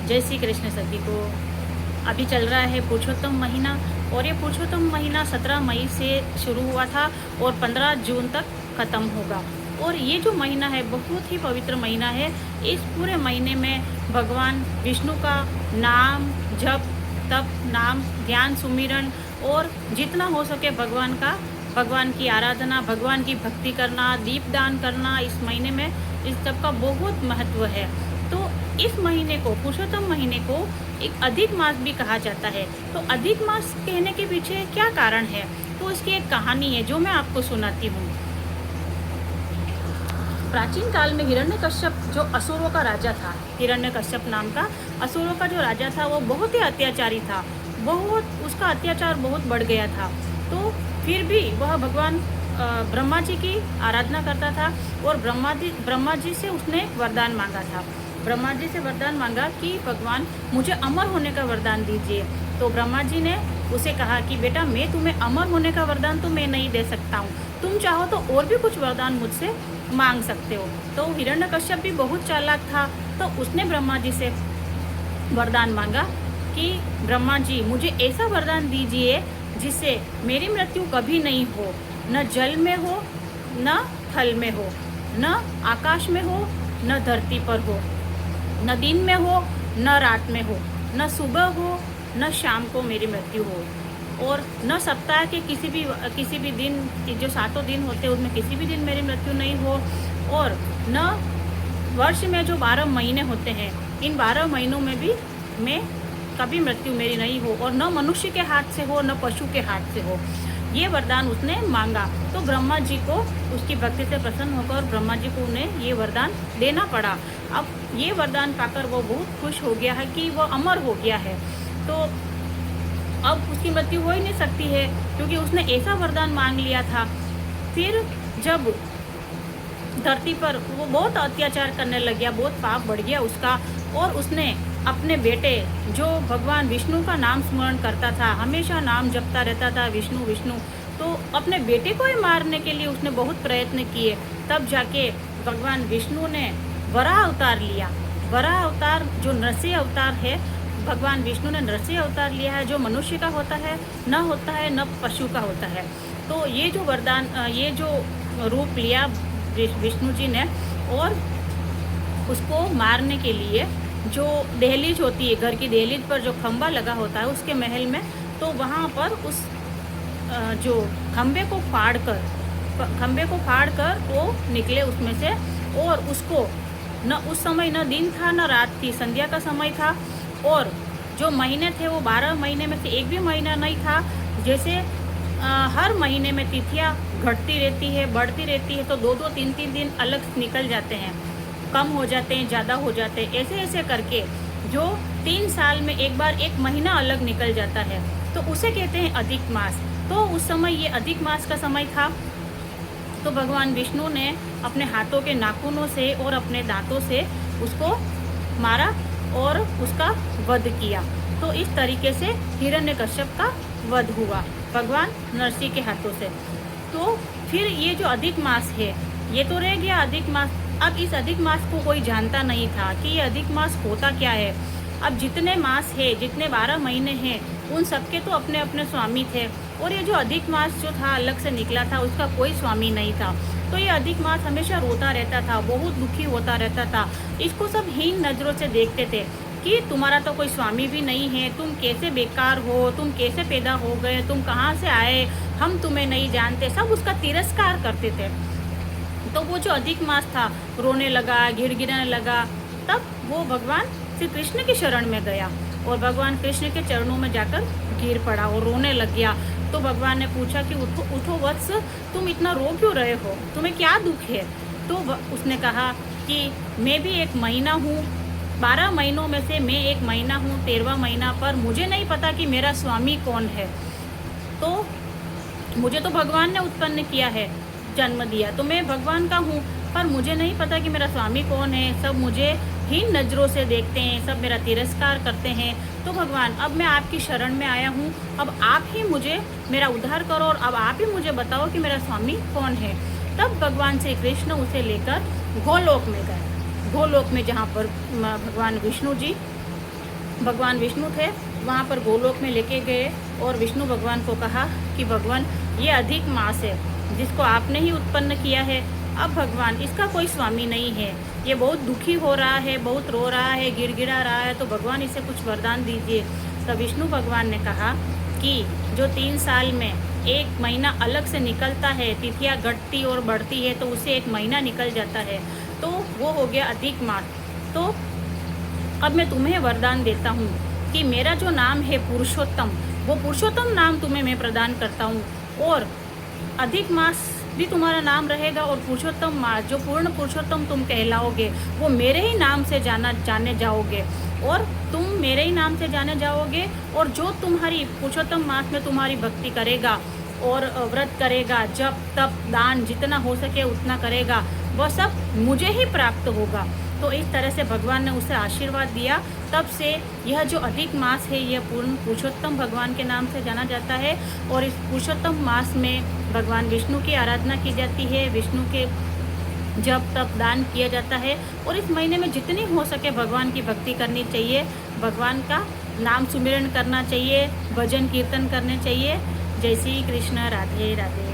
जय श्री कृष्ण सभी को। अभी चल रहा है पुरुषोत्तम महीना, और ये पुरुषोत्तम महीना 17 मई से शुरू हुआ था और 15 जून तक ख़त्म होगा। और ये जो महीना है बहुत ही पवित्र महीना है। इस पूरे महीने में भगवान विष्णु का नाम जप, तप, नाम, ध्यान, सुमिरन और जितना हो सके भगवान की आराधना, भगवान की भक्ति करना, दीपदान करना, इस महीने में इस सब का बहुत महत्व है। तो इस महीने को, पुरुषोत्तम महीने को एक अधिक मास भी कहा जाता है। तो अधिक मास कहने के पीछे क्या कारण है, तो इसकी एक कहानी है जो मैं आपको सुनाती हूँ। प्राचीन काल में हिरण्यकश्यप जो असुरों का राजा था, हिरण्यकश्यप नाम का असुरों का जो राजा था, वो बहुत ही अत्याचारी था। उसका अत्याचार बहुत बढ़ गया था। तो फिर भी वह भगवान ब्रह्मा जी की आराधना करता था और ब्रह्मा जी से उसने वरदान मांगा था। ब्रह्मा जी से वरदान मांगा कि भगवान मुझे अमर होने का वरदान दीजिए। तो ब्रह्मा जी ने उसे कहा कि बेटा, मैं तुम्हें अमर होने का वरदान तो मैं नहीं दे सकता हूँ, तुम चाहो तो और भी कुछ वरदान मुझसे मांग सकते हो। तो हिरण्यकश्यप भी बहुत चालाक था, तो उसने ब्रह्मा जी से वरदान मांगा कि ब्रह्मा जी, मुझे ऐसा वरदान दीजिए जिससे मेरी मृत्यु कभी नहीं हो, न जल में हो, न थल में हो, न आकाश में हो, न धरती पर हो, न दिन में हो, न रात में हो, न सुबह हो, न शाम को मेरी मृत्यु हो, और न सप्ताह के किसी भी दिन, जो 7 दिन होते हैं उसमें किसी भी दिन मेरी मृत्यु नहीं हो, और न वर्ष में जो 12 महीने होते हैं, इन 12 महीनों में भी मैं कभी मृत्यु मेरी नहीं हो, और न मनुष्य के हाथ से हो, न पशु के हाथ से हो। ये वरदान उसने मांगा। तो ब्रह्मा जी को उसकी भक्ति से प्रसन्न होकर ब्रह्मा जी को उन्हें ये वरदान देना पड़ा। अब ये वरदान पाकर वो बहुत खुश हो गया है कि वो अमर हो गया है। तो अब उसकी मृत्यु हो ही नहीं सकती है, क्योंकि उसने ऐसा वरदान मांग लिया था। फिर जब धरती पर वो बहुत अत्याचार करने लग गया, बहुत पाप बढ़ गया उसका, और उसने अपने बेटे, जो भगवान विष्णु का नाम स्मरण करता था, हमेशा नाम जपता रहता था विष्णु विष्णु, तो अपने बेटे को ही मारने के लिए उसने बहुत प्रयत्न किए। तब जाके भगवान विष्णु ने वराह अवतार लिया। वराह अवतार जो नरसिंह अवतार है, भगवान विष्णु ने नरसिंह अवतार लिया है, जो मनुष्य का होता है न पशु का होता है। तो ये जो वरदान, ये जो रूप लिया विष्णु जी ने, और उसको मारने के लिए जो दहलीज होती है, घर की दहलीज पर जो खंबा लगा होता है उसके महल में, तो वहाँ पर उस जो खंबे को फाड़ कर वो निकले उसमें से, और उसको न उस समय न दिन था न रात थी, संध्या का समय था, और जो महीने थे वो 12 महीने में से एक भी महीना नहीं था। जैसे हर महीने में तिथियाँ घटती रहती है, बढ़ती रहती है, तो 2-2, 3-3 दिन अलग निकल जाते हैं, कम हो जाते हैं, ज़्यादा हो जाते हैं, ऐसे ऐसे करके जो 3 साल में एक बार एक महीना अलग निकल जाता है, तो उसे कहते हैं अधिक मास। तो उस समय ये अधिक मास का समय था। तो भगवान विष्णु ने अपने हाथों के नाखूनों से और अपने दांतों से उसको मारा और उसका वध किया। तो इस तरीके से हिरण्यकश्यप का वध हुआ भगवान नरसिंह के हाथों से। तो फिर ये जो अधिक मास है, ये तो रह गया अधिक मास। अब इस अधिक मास को कोई जानता नहीं था कि ये अधिक मास होता क्या है। अब जितने मास है, जितने 12 महीने हैं, उन सबके तो अपने अपने स्वामी थे, और ये जो अधिक मास जो था अलग से निकला था, उसका कोई स्वामी नहीं था। तो ये अधिक मास हमेशा रोता रहता था, बहुत दुखी होता रहता था। इसको सब हीन नज़रों से देखते थे कि तुम्हारा तो कोई स्वामी भी नहीं है, तुम कैसे बेकार हो, तुम कैसे पैदा हो गए, तुम कहाँ से आए, हम तुम्हें नहीं जानते, सब उसका तिरस्कार करते थे। तो वो जो अधिक मास था रोने लगा, गिड़गिड़ाने लगा। तब वो भगवान श्री कृष्ण की शरण में गया और भगवान कृष्ण के चरणों में जाकर गिर पड़ा और रोने लग गया। तो भगवान ने पूछा कि उठो उठो वत्स, तुम इतना रो क्यों रहे हो, तुम्हें क्या दुख है। तो उसने कहा कि मैं भी एक महीना हूँ, 12 महीनों में से मैं एक महीना हूँ, 13वां महीना, पर मुझे नहीं पता कि मेरा स्वामी कौन है। तो मुझे तो भगवान ने उत्पन्न किया है, जन्म दिया, तो मैं भगवान का हूँ, पर मुझे नहीं पता कि मेरा स्वामी कौन है। सब मुझे हीन नज़रों से देखते हैं, सब मेरा तिरस्कार करते हैं। तो भगवान, अब मैं आपकी शरण में आया हूँ, अब आप ही मुझे मेरा उद्धार करो, और अब आप ही मुझे बताओ कि मेरा स्वामी कौन है। तब भगवान श्री कृष्ण उसे लेकर गोलोक में गए। गोलोक में जहाँ पर भगवान विष्णु जी भगवान विष्णु थे वहाँ पर गोलोक में लेके गए और विष्णु भगवान को कहा कि भगवान ये अधिक मास है जिसको आपने ही उत्पन्न किया है। अब भगवान इसका कोई स्वामी नहीं है, ये बहुत दुखी हो रहा है, बहुत रो रहा है, गिड़गिड़ा रहा है, तो भगवान इसे कुछ वरदान दीजिए। तब विष्णु भगवान ने कहा कि जो 3 साल में 1 महीना अलग से निकलता है, तिथियाँ घटती और बढ़ती है तो उसे 1 महीना निकल जाता है, तो वो हो गया अधिक मास। तो अब मैं तुम्हें वरदान देता हूँ कि मेरा जो नाम है पुरुषोत्तम, वो पुरुषोत्तम नाम तुम्हें मैं प्रदान करता हूँ, और अधिक मास भी तुम्हारा नाम रहेगा, और पुरुषोत्तम मास जो पूर्ण पुरुषोत्तम तुम कहलाओगे वो मेरे ही नाम से जाने जाओगे, और तुम मेरे ही नाम से जाने जाओगे। और जो तुम्हारी पुरुषोत्तम मास में तुम्हारी भक्ति करेगा और व्रत करेगा, जप तप दान जितना हो सके उतना करेगा, वह सब मुझे ही प्राप्त होगा। तो इस तरह से भगवान ने उसे आशीर्वाद दिया। तब से यह जो अधिक मास है यह पूर्ण पुरुषोत्तम भगवान के नाम से जाना जाता है, और इस पुरुषोत्तम मास में भगवान विष्णु की आराधना की जाती है, विष्णु के जप तप दान किया जाता है, और इस महीने में जितनी हो सके भगवान की भक्ति करनी चाहिए, भगवान का नाम सुमिरन करना चाहिए, भजन कीर्तन करने चाहिए। जय श्री कृष्ण, राधे राधे।